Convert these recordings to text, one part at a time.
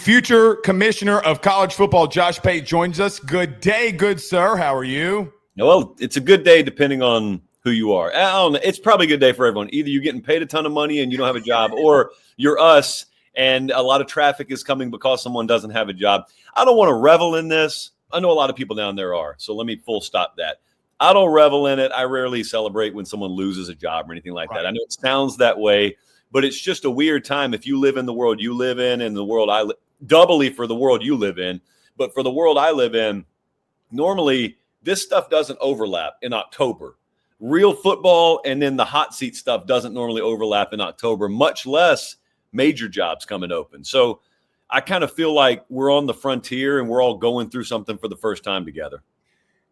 Future Commissioner of College Football, Josh Pate, joins us. Good day, good sir. How are you? Well, it's a good day depending on who you are. I don't know. It's probably a good day for everyone. Either you're getting paid a ton of money and you don't have a job, or you're us and a lot of traffic is coming because someone doesn't have a job. I don't want to revel in this. I know a lot of people down there are, so let me full stop that. I don't revel in it. I rarely celebrate when someone loses a job or anything like that. I know it sounds that way, but it's just a weird time. If you live in the world you live in and the world I live, doubly for the world you live in, but for the world I live in, normally this stuff doesn't overlap in October. Real football and then the hot seat stuff doesn't normally overlap in October, much less major jobs coming open. So I kind of feel like we're on the frontier and we're all going through something for the first time together.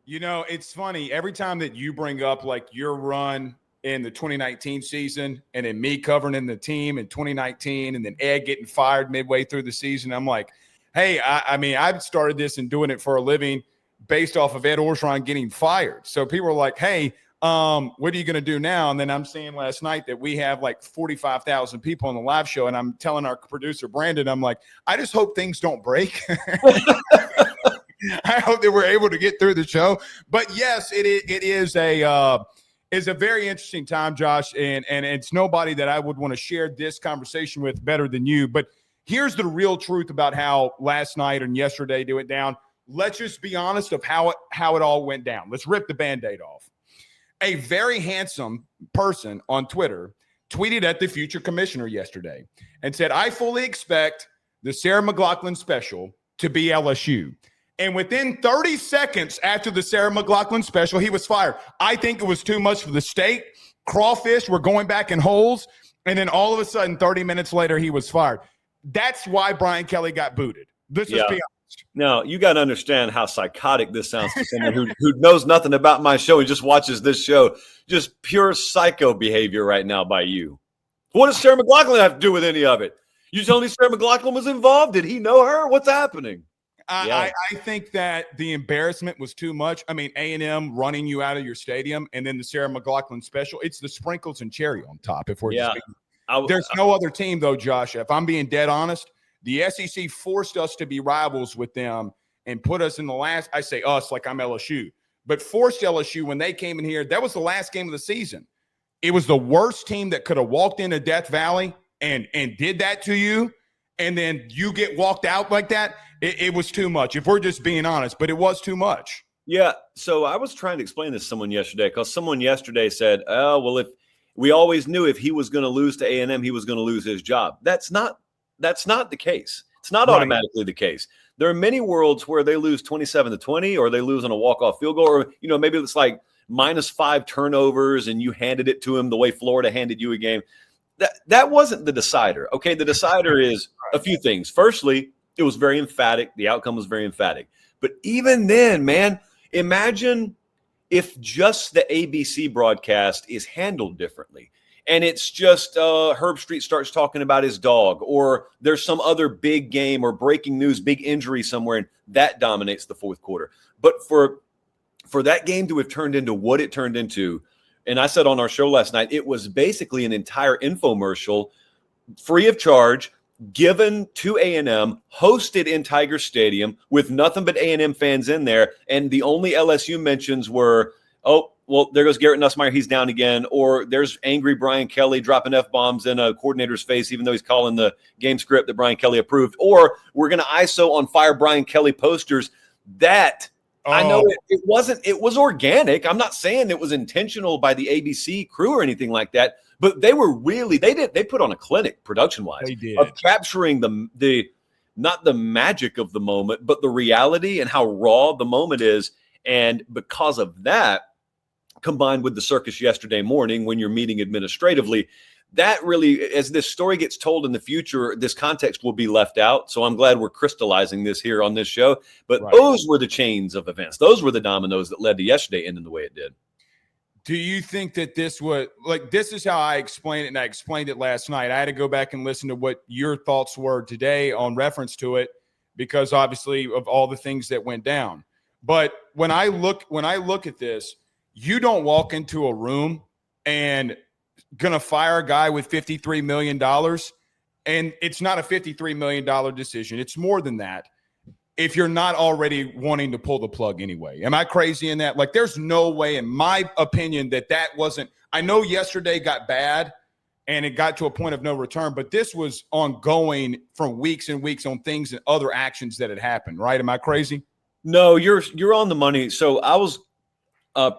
You know, it's funny. Every time that you bring up like your run in the 2019 season and then me covering in the team in 2019 and then Ed getting fired midway through the season, I'm like, hey, I mean, I've started this and doing it for a living based off of Ed Orgeron getting fired. So people are like, hey, what are you going to do now? And then I'm seeing last night that we have like 45,000 people on the live show. And I'm telling our producer, Brandon, I'm like, I just hope things don't break. I hope that we're able to get through the show. But yes, it is a very interesting time, Josh, and it's nobody that I would want to share this conversation with better than you. But here's the real truth about how last night and yesterday went down. Let's just be honest of how it all went down. Let's rip the Band-Aid off. A very handsome person on Twitter tweeted at the future commissioner yesterday and said, I fully expect the Sarah McLachlan special to be LSU. And within 30 seconds after the Sarah McLachlan special, he was fired. I think it was too much for the state. Crawfish were going back in holes. And then all of a sudden, 30 minutes later, he was fired. That's why Brian Kelly got booted. Let's just be honest. Now, you got to understand how psychotic this sounds to someone who knows nothing about my show and just watches this show. Just pure psycho behavior right now by you. What does Sarah McLachlan have to do with any of it? You telling me Sarah McLachlan was involved? Did he know her? What's happening? I think that the embarrassment was too much. I mean, A&M running you out of your stadium and then the Sarah McLachlan special, it's the sprinkles and cherry on top. If we're there's no other team, though, Josh. If I'm being dead honest, the SEC forced us to be rivals with them and put us in the last – I say us like I'm LSU – but forced LSU when they came in here. That was the last game of the season. It was the worst team that could have walked into Death Valley and did that to you, and then you get walked out like that. It was too much, if we're just being honest, but it was too much. Yeah, so I was trying to explain this to someone yesterday because someone yesterday said, oh, well, if we always knew if he was going to lose to A&M, he was going to lose his job. That's not the case. It's not automatically the case. There are many worlds where they lose 27-20 or they lose on a walk-off field goal, or maybe it's like -5 turnovers and you handed it to him the way Florida handed you a game. That wasn't the decider. Okay, the decider is a few things. Firstly, it was very emphatic. The outcome was very emphatic. But even then, man, imagine if just the ABC broadcast is handled differently. And it's just Herb Street starts talking about his dog, or there's some other big game or breaking news, big injury somewhere, and that dominates the fourth quarter. But for that game to have turned into what it turned into, and I said on our show last night, it was basically an entire infomercial, free of charge, given to A&M, hosted in Tiger Stadium with nothing but A&M fans in there. And the only LSU mentions were, oh, well, there goes Garrett Nussmeier. He's down again. Or there's angry Brian Kelly dropping F-bombs in a coordinator's face, even though he's calling the game script that Brian Kelly approved. Or we're going to ISO on fire Brian Kelly posters. I know it was organic. I'm not saying it was intentional by the ABC crew or anything like that, but they put on a clinic production-wise of capturing the not the magic of the moment, but the reality and how raw the moment is. And because of that, combined with the circus yesterday morning when you're meeting administratively, that really, as this story gets told in the future, this context will be left out. So I'm glad we're crystallizing this here on this show. But those were the chains of events. Those were the dominoes that led to yesterday ending the way it did. Do you think that this is how I explain it, and I explained it last night. I had to go back and listen to what your thoughts were today on reference to it, because obviously of all the things that went down. But when I look at this, you don't walk into a room and going to fire a guy with $53 million and it's not a $53 million decision. It's more than that. If you're not already wanting to pull the plug anyway. Am I crazy in that? Like, there's no way, in my opinion, that wasn't – I know yesterday got bad and it got to a point of no return, but this was ongoing for weeks and weeks on things and other actions that had happened, right? Am I crazy? No, you're on the money. So I was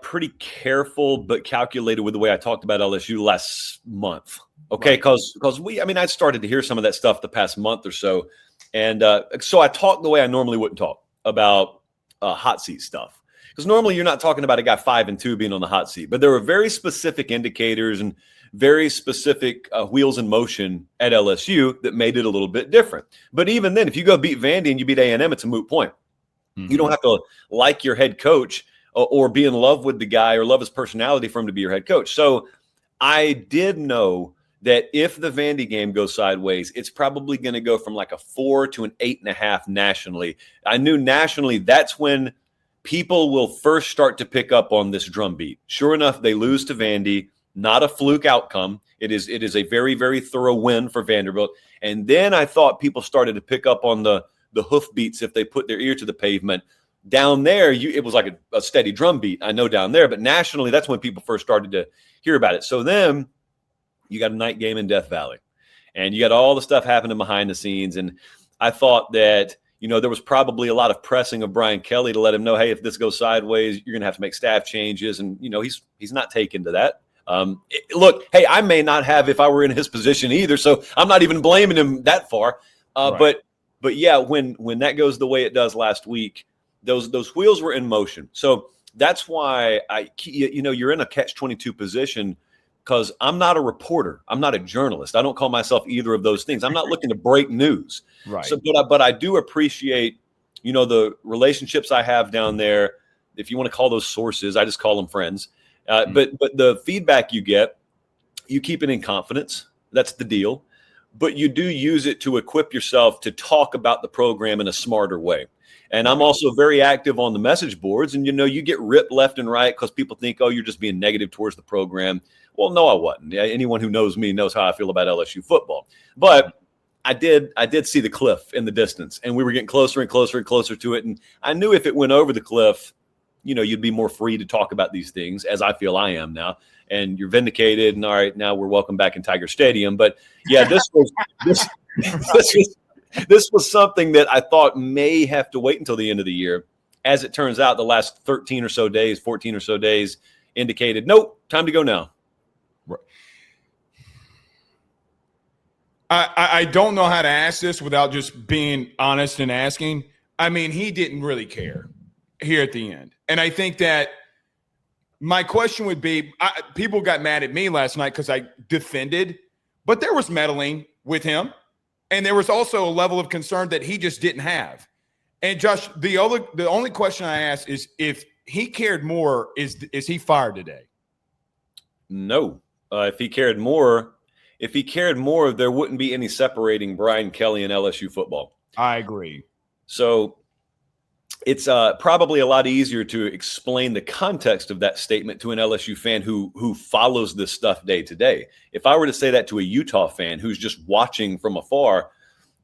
pretty careful but calculated with the way I talked about LSU last month. Okay, because I started to hear some of that stuff the past month or so. And so I talked the way I normally wouldn't talk about hot seat stuff. Because normally you're not talking about a guy 5-2 being on the hot seat. But there were very specific indicators and very specific wheels in motion at LSU that made it a little bit different. But even then, if you go beat Vandy and you beat A&M, it's a moot point. Mm-hmm. You don't have to like your head coach or be in love with the guy or love his personality for him to be your head coach. So I did know that if the Vandy game goes sideways, it's probably going to go from like a 4 to an 8.5 nationally. I knew nationally that's when people will first start to pick up on this drumbeat. Sure enough, they lose to Vandy, not a fluke outcome. It is a very, very thorough win for Vanderbilt. And then I thought people started to pick up on the hoofbeats if they put their ear to the pavement. Down there, it was like a steady drumbeat, I know down there. But nationally, that's when people first started to hear about it. So then you got a night game in Death Valley, and you got all the stuff happening behind the scenes. And I thought that, there was probably a lot of pressing of Brian Kelly to let him know, hey, if this goes sideways, you're going to have to make staff changes. And, he's not taken to that. Look, hey, I may not have if I were in his position either. So I'm not even blaming him that far. Right. But yeah, when that goes the way it does last week, those wheels were in motion. So that's why you're in a catch-22 position. Because I'm not a reporter. I'm not a journalist. I don't call myself either of those things. I'm not looking to break news. Right. So, but I do appreciate, the relationships I have down there. If you want to call those sources, I just call them friends. But the feedback you get, you keep it in confidence. That's the deal. But you do use it to equip yourself to talk about the program in a smarter way. And I'm also very active on the message boards. And, you get ripped left and right because people think, oh, you're just being negative towards the program. Well, no, I wasn't. Anyone who knows me knows how I feel about LSU football. But I did see the cliff in the distance, and we were getting closer and closer and closer to it. And I knew if it went over the cliff, you'd be more free to talk about these things, as I feel I am now. And you're vindicated. And all right, now we're welcome back in Tiger Stadium. But yeah, this was something that I thought may have to wait until the end of the year. As it turns out, the last 13 or so days, 14 or so days indicated, nope, time to go now. I don't know how to ask this without just being honest and asking. I mean, he didn't really care here at the end. And I think that my question would be, people got mad at me last night because I defended, but there was meddling with him. And there was also a level of concern that he just didn't have. And Josh, the only question I ask is if he cared more, is he fired today? No. If he cared more, there wouldn't be any separating Brian Kelly and LSU football. I agree. So it's probably a lot easier to explain the context of that statement to an LSU fan who follows this stuff day to day. If I were to say that to a Utah fan who's just watching from afar,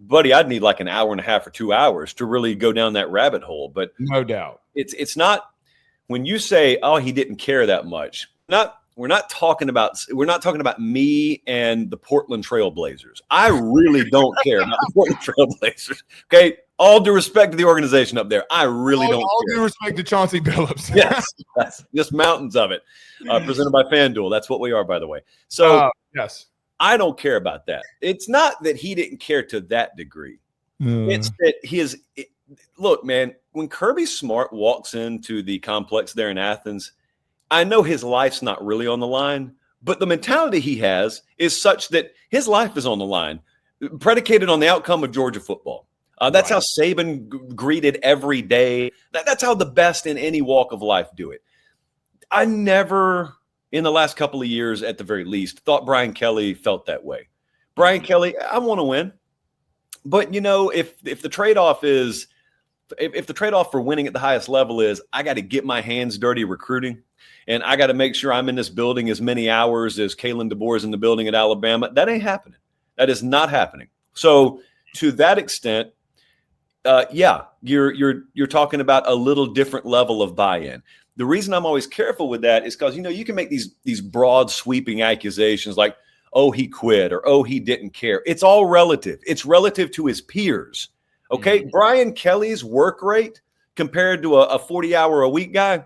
buddy, I'd need like an hour and a half or 2 hours to really go down that rabbit hole. But no doubt, it's not when you say, "Oh, he didn't care that much." We're not talking about me and the Portland Trail Blazers. I really don't care about the Portland Trail Blazers. Okay, all due respect to the organization up there, I really don't. All due respect to Chauncey Billups. Yes, just mountains of it. Presented by FanDuel. That's what we are, by the way. So yes, I don't care about that. It's not that he didn't care to that degree. It's that look, man. When Kirby Smart walks into the complex there in Athens, I know his life's not really on the line, but the mentality he has is such that his life is on the line, predicated on the outcome of Georgia football. That's how Saban greeted every day. That's how the best in any walk of life do it. I never, in the last couple of years at the very least, thought Brian Kelly felt that way. Brian Kelly, I want to win. But, if the trade-off is – if the trade-off for winning at the highest level is I got to get my hands dirty recruiting and I got to make sure I'm in this building as many hours as Kalen DeBoer is in the building at Alabama, that ain't happening. That is not happening. So to that extent, you're talking about a little different level of buy-in. The reason I'm always careful with that is because, you can make these broad sweeping accusations like, oh, he quit, or oh, he didn't care. It's all relative. It's relative to his peers. Okay. Mm-hmm. Brian Kelly's work rate compared to a 40-hour-a-week guy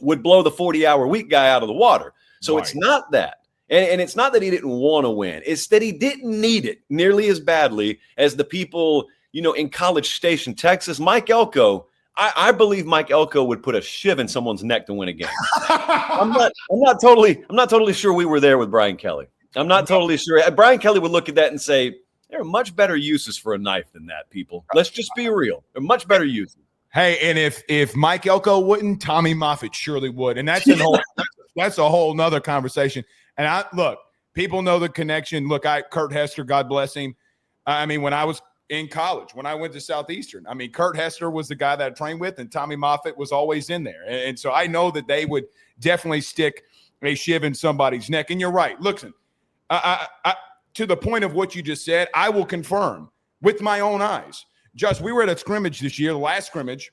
would blow the 40-hour-a-week guy out of the water. So It's not that. And it's not that he didn't want to win. It's that he didn't need it nearly as badly as the people, in College Station, Texas. Mike Elko, I believe Mike Elko would put a shiv in someone's neck to win a game. I'm not totally sure we were there with Brian Kelly. I'm not totally sure. Brian Kelly would look at that and say, there are much better uses for a knife than that, people. Let's just be real. There are much better uses. Hey, and if Mike Elko wouldn't, Tommy Moffitt surely would. And that's a whole nother conversation. And look, people know the connection. Look, Kurt Hester, God bless him. I mean, when I was in college, when I went to Southeastern, I mean, Kurt Hester was the guy that I trained with, and Tommy Moffitt was always in there. And so I know that they would definitely stick a shiv in somebody's neck. And you're right. Listen, to the point of what you just said, I will confirm with my own eyes. Josh, we were at a scrimmage this year, the last scrimmage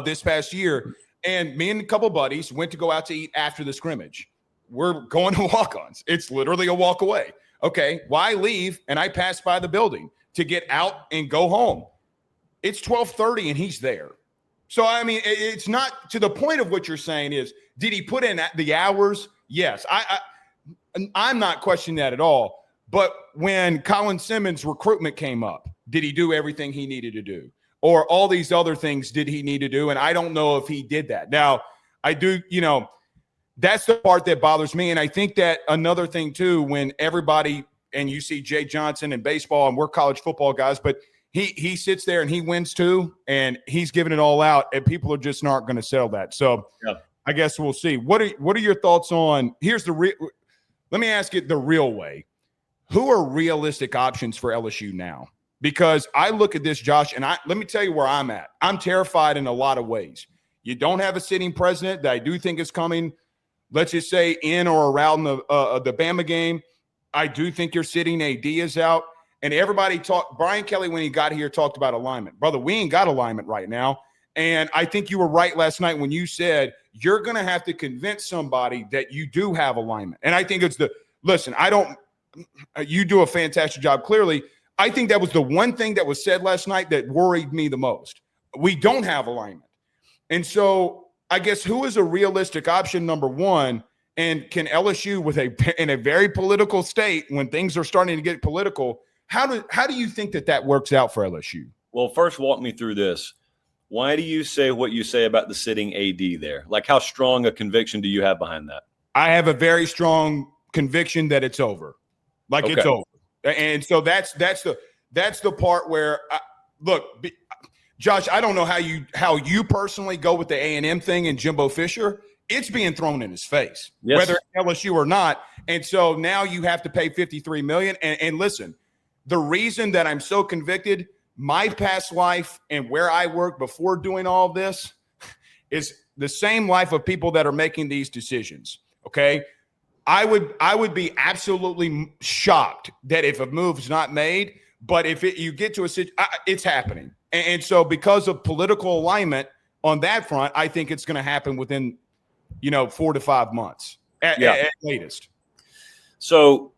this past year, and me and a couple buddies went to go out to eat after the scrimmage. We're going to walk-ons. It's literally a walk away. Okay, why leave? And I pass by the building to get out and go home. It's 12:30 and he's there. So, I mean, it's not to the point of what you're saying is, did he put in the hours? Yes. I'm not questioning that at all. But when Colin Simmons' recruitment came up, did he do everything he needed to do? Or all these other things did he need to do? And I don't know if he did that. Now, I do, that's the part that bothers me. And I think that another thing, too, when everybody – and you see Jay Johnson in baseball, and we're college football guys, but he sits there and he wins, too, and he's giving it all out, and people are just not going to sell that. So I guess we'll see. What are your thoughts on – let me ask it the real way. Who are realistic options for LSU now? Because I look at this, Josh, and let me tell you where I'm at. I'm terrified in a lot of ways. You don't have a sitting president that I do think is coming, let's just say, in or around the Bama game. I do think your sitting AD is out. And everybody Brian Kelly, when he got here, talked about alignment. Brother, we ain't got alignment right now. And I think you were right last night when you said you're going to have to convince somebody that you do have alignment. And I think it's listen, you do a fantastic job. Clearly, I think that was the one thing that was said last night that worried me the most. We don't have alignment. And so I guess who is a realistic option, number one, and can LSU in a very political state, when things are starting to get political, how do you think that works out for LSU? Well, first walk me through this. Why do you say what you say about the sitting AD there? Like, how strong a conviction do you have behind that? I have a very strong conviction that it's over. It's over. And so that's the part where look, Josh, I don't know how you personally go with the A&M thing and Jimbo Fisher. It's being thrown in his face, whether it's LSU or not. And so now you have to pay $53 million. And listen, the reason that I'm so convicted, my past life and where I worked before doing all this is the same life of people that are making these decisions. Okay. I would be absolutely shocked that if a move's not made, but if you get to it's happening. And so because of political alignment on that front, I think it's going to happen within, 4 to 5 months at latest. So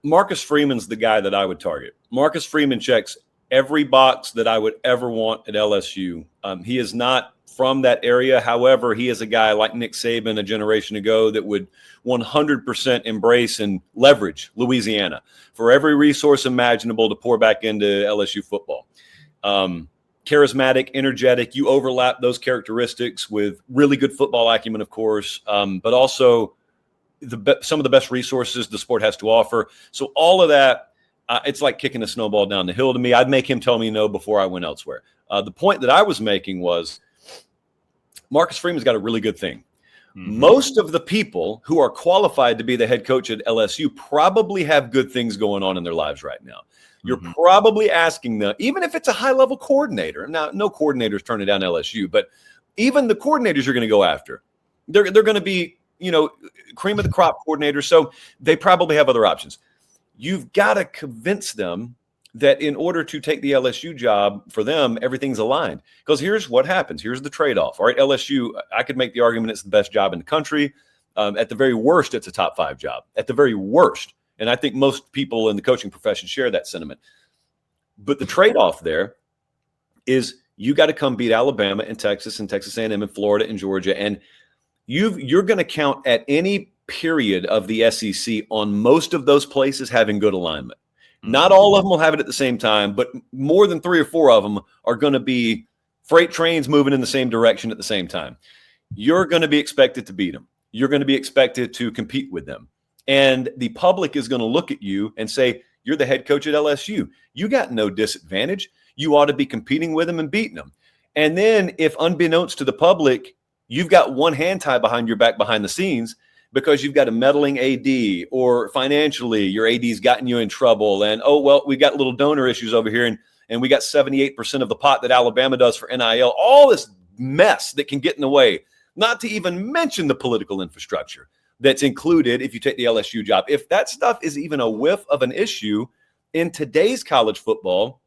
Marcus Freeman's the guy that I would target. Marcus Freeman checks every box that I would ever want at LSU. He is not from that area. However, he is a guy like Nick Saban a generation ago that would 100% embrace and leverage Louisiana for every resource imaginable to pour back into LSU football. Charismatic, energetic, you overlap those characteristics with really good football acumen, of course, but also some of the best resources the sport has to offer. So all of that, it's like kicking a snowball down the hill to me. I'd make him tell me no before I went elsewhere. The point that I was making was Marcus Freeman's got a really good thing. Mm-hmm. Most of the people who are qualified to be the head coach at LSU probably have good things going on in their lives right now. You're probably asking them, even if it's a high-level coordinator. Now, no coordinators turning down LSU, but even the coordinators you're going to go after, they're going to be, cream of the crop coordinators. So they probably have other options. You've got to convince them that in order to take the LSU job for them, everything's aligned. Because here's what happens. Here's the trade-off. All right, LSU, I could make the argument it's the best job in the country. At the very worst, it's a top 5 job. At the very worst. And I think most people in the coaching profession share that sentiment. But the trade-off there is you got to come beat Alabama and Texas A&M and Florida and Georgia. And you're going to count at any period of the SEC on most of those places having good alignment. Not all of them will have it at the same time, but more than 3 or 4 of them are going to be freight trains moving in the same direction at the same time. You're going to be expected to beat them. You're going to be expected to compete with them. And the public is going to look at you and say, you're the head coach at LSU. You got no disadvantage. You ought to be competing with them and beating them. And then if unbeknownst to the public, you've got one hand tied behind your back behind the scenes, because you've got a meddling AD, or financially your AD's gotten you in trouble. And, oh, well, we got little donor issues over here. And we got 78% of the pot that Alabama does for NIL. All this mess that can get in the way, not to even mention the political infrastructure that's included if you take the LSU job. If that stuff is even a whiff of an issue in today's college football,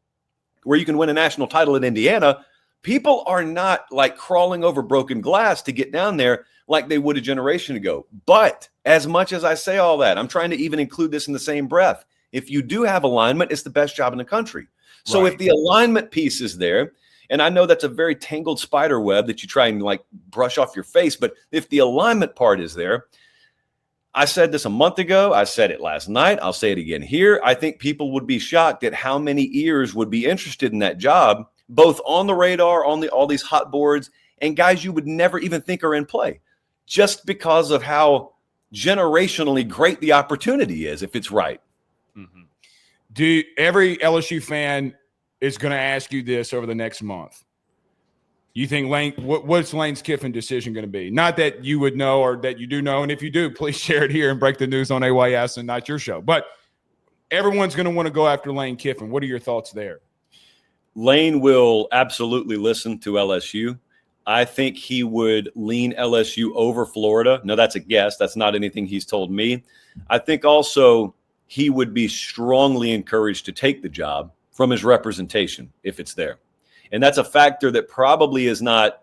where you can win a national title in Indiana, people are not like crawling over broken glass to get down there like they would a generation ago. But as much as I say all that, I'm trying to even include this in the same breath. If you do have alignment, it's the best job in the country. So If the alignment piece is there, and I know that's a very tangled spider web that you try and like brush off your face, but if the alignment part is there, I said this a month ago, I said it last night, I'll say it again here. I think people would be shocked at how many ears would be interested in that job, both on the radar, on all these hot boards, and guys you would never even think are in play, just because of how generationally great the opportunity is if it's right. Mm-hmm. Every LSU fan is going to ask you this over the next month. You think Lane? What's Lane's Kiffin decision going to be? Not that you would know or that you do know, and if you do, please share it here and break the news on AYS and not your show. But everyone's going to want to go after Lane Kiffin. What are your thoughts there? Lane will absolutely listen to LSU. I think he would lean LSU over Florida. No, that's a guess. That's not anything he's told me. I think also he would be strongly encouraged to take the job from his representation if it's there. And that's a factor that probably is not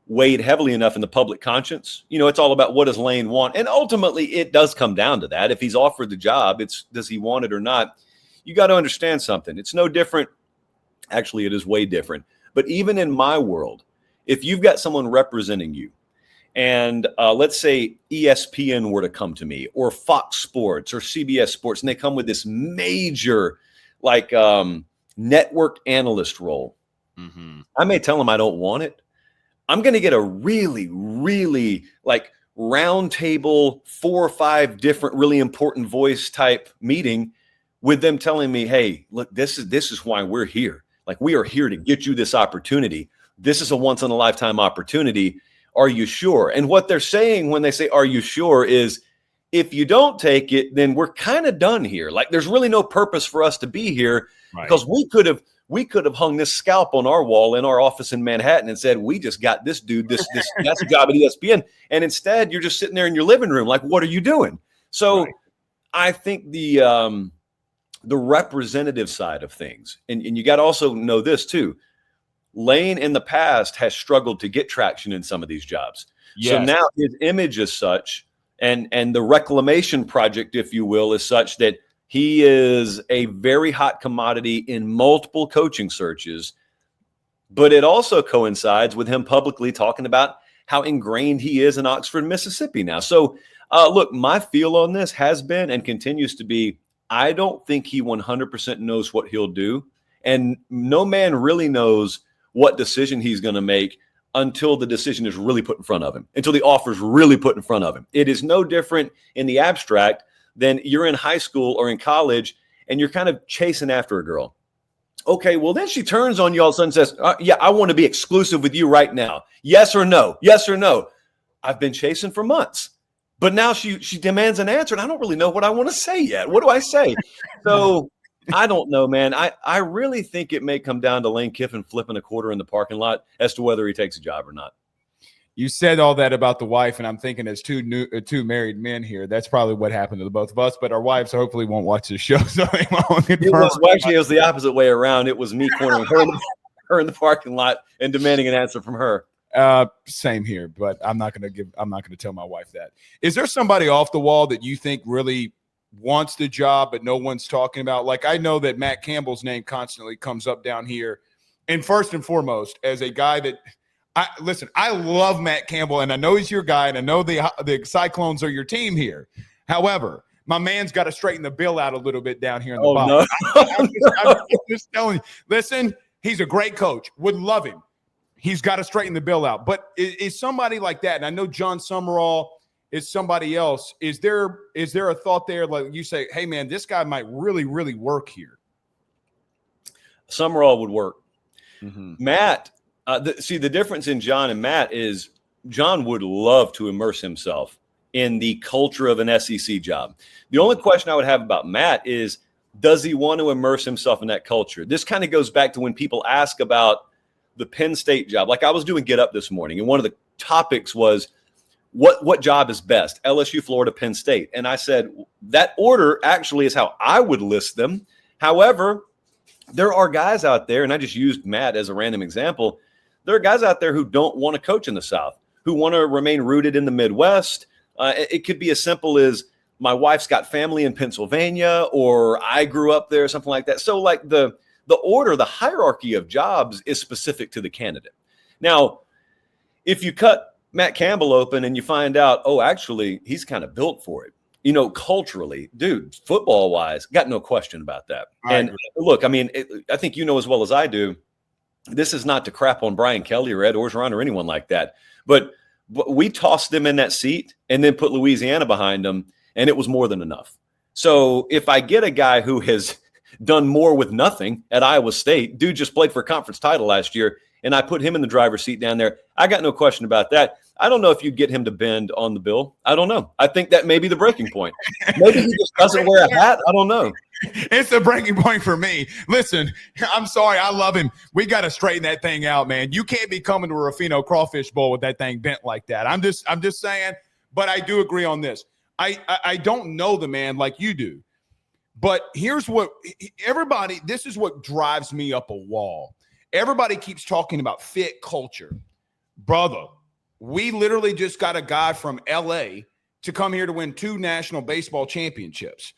weighed heavily enough in the public conscience. You know, it's all about what does Lane want? And ultimately, it does come down to that. If he's offered the job, does he want it or not? You got to understand something. It's no different. Actually, it is way different. But even in my world, if you've got someone representing you, and let's say ESPN were to come to me, or Fox Sports or CBS Sports, and they come with this major like network analyst role, I may tell them I don't want it. I'm going to get a really, really like round table, 4 or 5 different really important voice type meeting with them telling me, hey, look, this is why we're here. Like, we are here to get you this opportunity. This is a once in a lifetime opportunity. Are you sure? And what they're saying when they say, are you sure, is if you don't take it, then we're kind of done here. Like, there's really no purpose for us to be here, because we could have hung this scalp on our wall in our office in Manhattan and said, we just got this dude, that's a job at ESPN. And instead you're just sitting there in your living room. Like, what are you doing? So I think the representative side of things, and you got to also know this too, Lane in the past has struggled to get traction in some of these jobs. Yes. So now his image is such, and the reclamation project, if you will, is such that he is a very hot commodity in multiple coaching searches. But it also coincides with him publicly talking about how ingrained he is in Oxford, Mississippi now. So look, my feel on this has been and continues to be, I don't think he 100% knows what he'll do. And no man really knows what decision he's going to make until the decision is really put in front of him, until the offer is really put in front of him. It is no different in the abstract than you're in high school or in college and you're kind of chasing after a girl. Okay, well, then she turns on you all of a sudden and says, yeah, I want to be exclusive with you right now. Yes or no? Yes or no? I've been chasing for months. But now she demands an answer, and I don't really know what I want to say yet. What do I say? So I don't know, man. I really think it may come down to Lane Kiffin flipping a quarter in the parking lot as to whether he takes a job or not. You said all that about the wife, and I'm thinking as two married men here, that's probably what happened to the both of us. But our wives hopefully won't watch this show, so they won't confirm. Actually, it was the opposite way around. It was me cornering her in the parking lot and demanding an answer from her. Same here, but I'm not going to tell my wife that. Is there somebody off the wall that you think really wants the job, but no one's talking about? Like, I know that Matt Campbell's name constantly comes up down here. And first and foremost, as a guy that I love Matt Campbell, and I know he's your guy, and I know the Cyclones are your team here. However, my man's got to straighten the bill out a little bit down here in the bottom. No. I'm just telling you, listen, he's a great coach. Would love him. He's got to straighten the bill out. But is somebody like that, and I know John Summerall is somebody else, is there a thought there, like you say, hey, man, this guy might really, really work here? Summerall would work. Mm-hmm. Matt, the difference in John and Matt is John would love to immerse himself in the culture of an SEC job. The only question I would have about Matt is, does he want to immerse himself in that culture? This kind of goes back to when people ask about the Penn State job. Like, I was doing Get Up this morning, and one of the topics was what job is best, LSU, Florida, Penn State. And I said, that order actually is how I would list them. However, there are guys out there, and I just used Matt as a random example. There are guys out there who don't want to coach in the South, who want to remain rooted in the Midwest. It could be as simple as my wife's got family in Pennsylvania, or I grew up there, something like that. So like the order, the hierarchy of jobs is specific to the candidate. Now, if you cut Matt Campbell open and you find out, oh, actually, he's kind of built for it. You know, culturally, dude, football-wise, got no question about that. And look, I mean, I think you know as well as I do, this is not to crap on Brian Kelly or Ed Orgeron or anyone like that. But we tossed them in that seat and then put Louisiana behind them, and it was more than enough. So if I get a guy who has done more with nothing at Iowa State, dude just played for a conference title last year, and I put him in the driver's seat down there, I got no question about that. I don't know if you'd get him to bend on the bill. I don't know. I think that may be the breaking point. Maybe he just doesn't wear a hat. I don't know. It's the breaking point for me. Listen, I'm sorry. I love him. We got to straighten that thing out, man. You can't be coming to a Ruffino crawfish bowl with that thing bent like that. I'm just saying, but I do agree on this. I don't know the man like you do. But here's what this is what drives me up a wall. Everybody keeps talking about fit culture. Brother, we literally just got a guy from LA to come here to win 2 national baseball championships.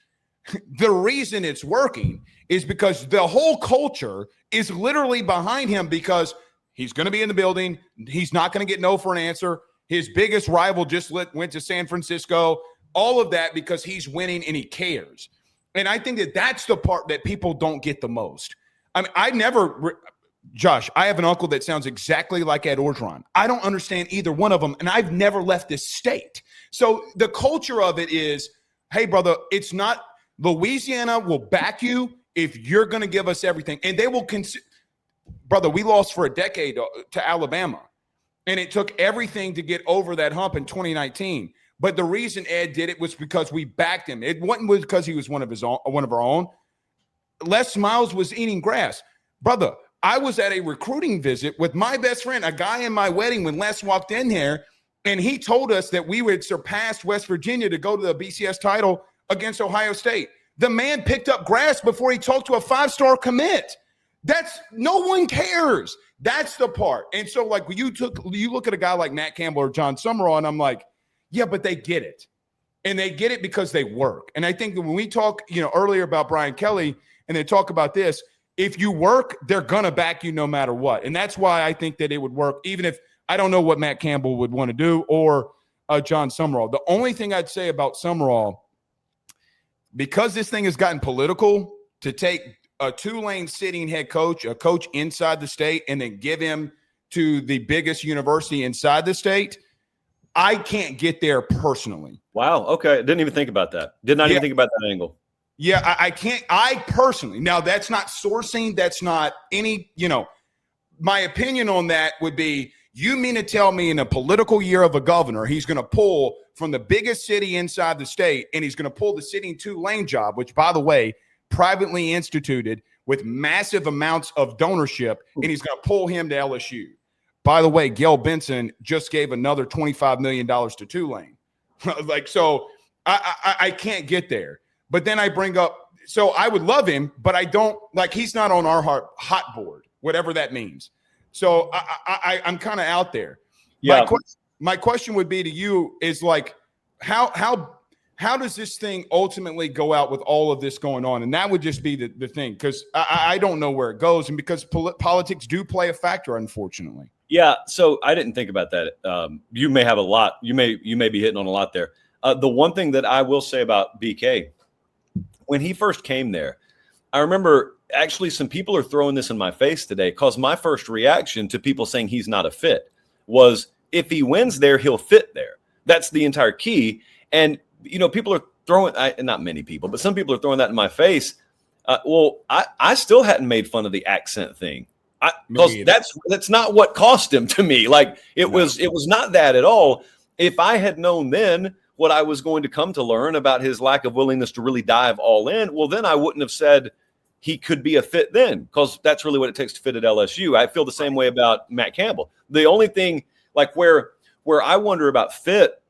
The reason it's working is because the whole culture is literally behind him, because he's going to be in the building. He's not going to get no for an answer. His biggest rival just went to San Francisco. All of that because he's winning and he cares. And I think that that's the part that people don't get the most. I mean, Josh, I have an uncle that sounds exactly like Ed Orgeron. I don't understand either one of them, and I've never left this state. So the culture of it is, hey, brother, it's not – Louisiana will back you if you're going to give us everything. And they will brother, we lost for a decade to Alabama, and it took everything to get over that hump in 2019. But the reason Ed did it was because we backed him. It wasn't because he was one of our own. Les Miles was eating grass. Brother, I was at a recruiting visit with my best friend, a guy in my wedding, when Les walked in there, and he told us that we had surpassed West Virginia to go to the BCS title against Ohio State. The man picked up grass before he talked to a 5-star commit. No one cares. That's the part. And so, like, when you look at a guy like Matt Campbell or John Summerall, and I'm like, yeah, but they get it. And they get it because they work. And I think that when we talk, earlier about Brian Kelly, and they talk about this, if you work, they're going to back you no matter what. And that's why I think that it would work, even if I don't know what Matt Campbell would want to do, or John Summerall. The only thing I'd say about Summerall, because this thing has gotten political, to take a Tulane sitting head coach, a coach inside the state, and then give him to the biggest university inside the state, I can't get there personally. Wow. Okay. Didn't even think about that. Did not even think about that angle. Yeah, I can't. I personally, now that's not sourcing. That's not any, my opinion on that would be, you mean to tell me in a political year of a governor, he's going to pull from the biggest city inside the state, and he's going to pull the sitting Tulane job, which, by the way, privately instituted with massive amounts of donorship, and he's going to pull him to LSU. by the way, Gail Benson just gave another $25 million to Tulane. Like, so I can't get there. But then I bring up, so I would love him, but I don't, like, he's not on our hot board, whatever that means. So I'm kind of out there. Yeah. My question would be to you is, like, how does this thing ultimately go out with all of this going on? And that would just be the thing, because I don't know where it goes, and because politics do play a factor, unfortunately. Yeah, so I didn't think about that. You may have a lot. You may be hitting on a lot there. The one thing that I will say about BK, when he first came there, I remember actually some people are throwing this in my face today, because my first reaction to people saying he's not a fit was, if he wins there, he'll fit there. That's the entire key. And, people are throwing, not many people, but some people are throwing that in my face. Well, I still hadn't made fun of the accent thing. Because that's not what cost him to me. Like, it was not that at all. If I had known then what I was going to come to learn about his lack of willingness to really dive all in, well, then I wouldn't have said he could be a fit then, because that's really what it takes to fit at LSU. I feel the same way about Matt Campbell. The only thing, like, where I wonder about fit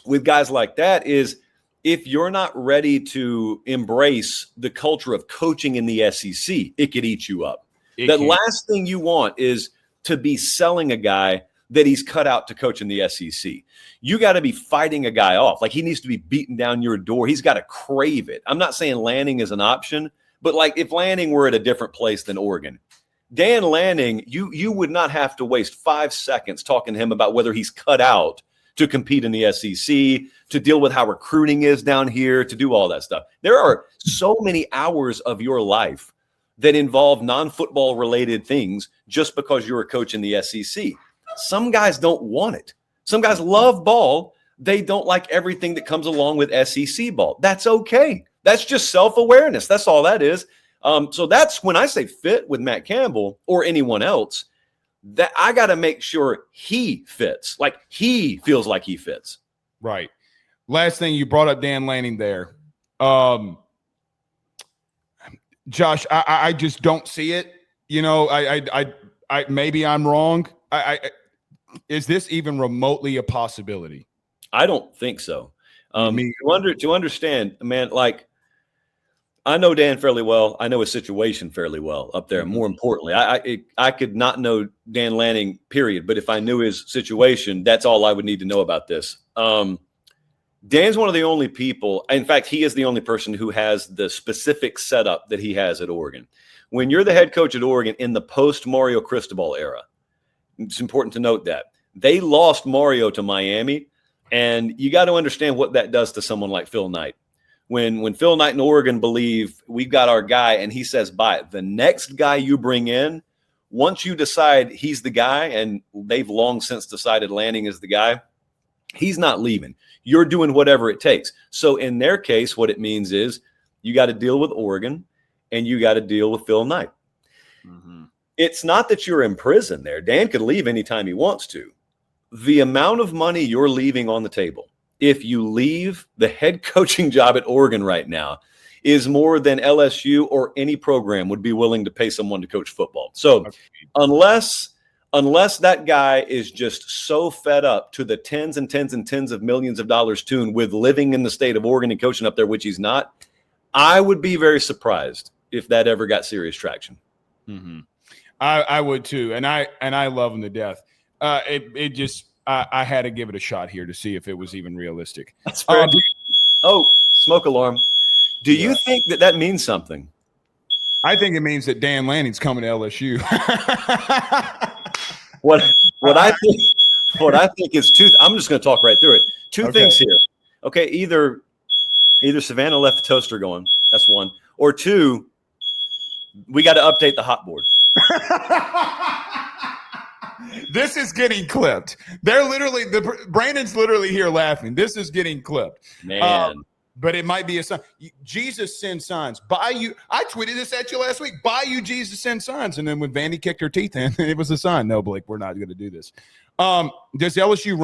with guys like that is if you're not ready to embrace the culture of coaching in the SEC, it could eat you up. Last thing you want is to be selling a guy that he's cut out to coach in the SEC. You got to be fighting a guy off. Like, he needs to be beating down your door. He's got to crave it. I'm not saying Lanning is an option, but, like, if Lanning were at a different place than Oregon, Dan Lanning, you would not have to waste 5 seconds talking to him about whether he's cut out to compete in the SEC, to deal with how recruiting is down here, to do all that stuff. There are so many hours of your life that involve non-football related things just because you're a coach in the SEC. Some guys don't want it. Some guys love ball. They don't like everything that comes along with SEC ball. That's okay. That's just self-awareness. That's all that is. So that's when I say fit with Matt Campbell or anyone else, that I got to make sure he fits, like he feels like he fits. Right. Last thing, you brought up Dan Lanning there. Josh, I just don't see it. I maybe I'm wrong. Is this even remotely a possibility? I don't think so. To understand, man, like, I know Dan fairly well. I know his situation fairly well up there. More importantly, I could not know Dan Lanning, period. But if I knew his situation, that's all I would need to know about this. Dan's one of the only people, in fact, he is the only person who has the specific setup that he has at Oregon. When you're the head coach at Oregon in the post-Mario Cristobal era, it's important to note that they lost Mario to Miami, and you got to understand what that does to someone like Phil Knight. When Phil Knight and Oregon believe we've got our guy and he says bye, the next guy you bring in, once you decide he's the guy, and they've long since decided Lanning is the guy, he's not leaving. You're doing whatever it takes. So in their case, what it means is you got to deal with Oregon and you got to deal with Phil Knight. Mm-hmm. It's not that you're in prison there. Dan could leave anytime he wants to. The amount of money you're leaving on the table, if you leave the head coaching job at Oregon right now, is more than LSU or any program would be willing to pay someone to coach football. So unless that guy is just so fed up to the tens and tens and tens of millions of dollars tune with living in the state of Oregon and coaching up there, which he's not, I would be very surprised if that ever got serious traction. Mm-hmm. I would too. And I love him to death. I had to give it a shot here to see if it was even realistic. That's fair. Smoke alarm. Do you think that means something? I think it means that Dan Lanning's coming to LSU. What I think is two. I'm just going to talk right through it. Two things here. Okay, either Savannah left the toaster going. That's one. Or two, we got to update the hot board. This is getting clipped. Brandon's literally here laughing. This is getting clipped. Man. But it might be a sign. Jesus sends signs. I tweeted this at you last week. By you, Jesus sends signs. And then when Vandy kicked her teeth in, it was a sign. No, Blake, we're not going to do this. Does LSU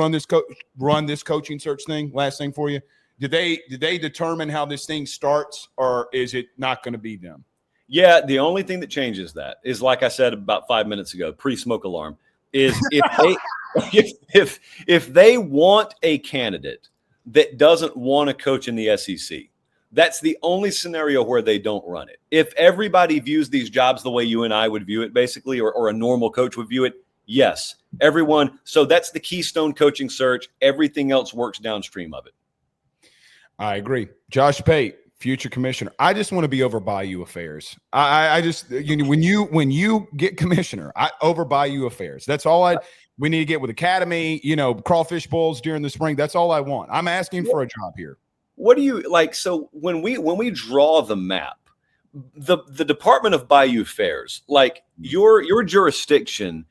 run this coaching search thing? Last thing for you. Did they determine how this thing starts, or is it not going to be them? Yeah, the only thing that changes that is, like I said about 5 minutes ago, pre-smoke alarm. is if they want a candidate that doesn't want to coach in the SEC, that's the only scenario where they don't run it. If everybody views these jobs the way you and I would view it, basically, or a normal coach would view it, yes, everyone. So that's the keystone coaching search. Everything else works downstream of it. I agree. Josh Pate, future commissioner. I just want to be over Bayou Affairs. I just, when you get commissioner, over Bayou Affairs. That's all we need to get with Academy, crawfish bowls during the spring. That's all I want. I'm asking for a job here. What do you like? So when we draw the map, the Department of Bayou Affairs, like your jurisdiction,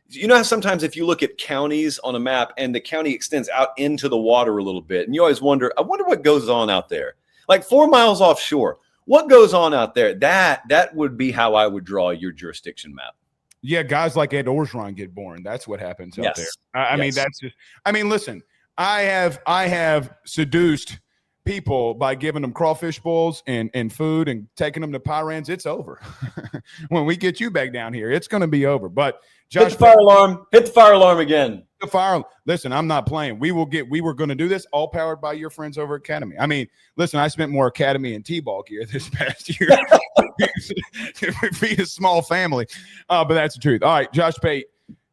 you know how sometimes if you look at counties on a map and the county extends out into the water a little bit, and you always wonder, I wonder what goes on out there. Like 4 miles offshore, what goes on out there? That would be how I would draw your jurisdiction map. Yeah, guys like Ed Orgeron get born. That's what happens out there. I mean, that's just. I mean, listen, I have seduced people by giving them crawfish bowls and food and taking them to Pyrans. It's over. When we get you back down here, it's going to be over. But Josh, hit the fire alarm. Hit the fire alarm again. The fire. Listen, I'm not playing. We were going to do this all powered by your friends over Academy. I mean, listen, I spent more Academy and T-ball gear this past year. Feed a small family. But that's the truth. All right, Josh Pate,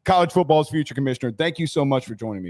college football's future commissioner. Thank you so much for joining me, buddy.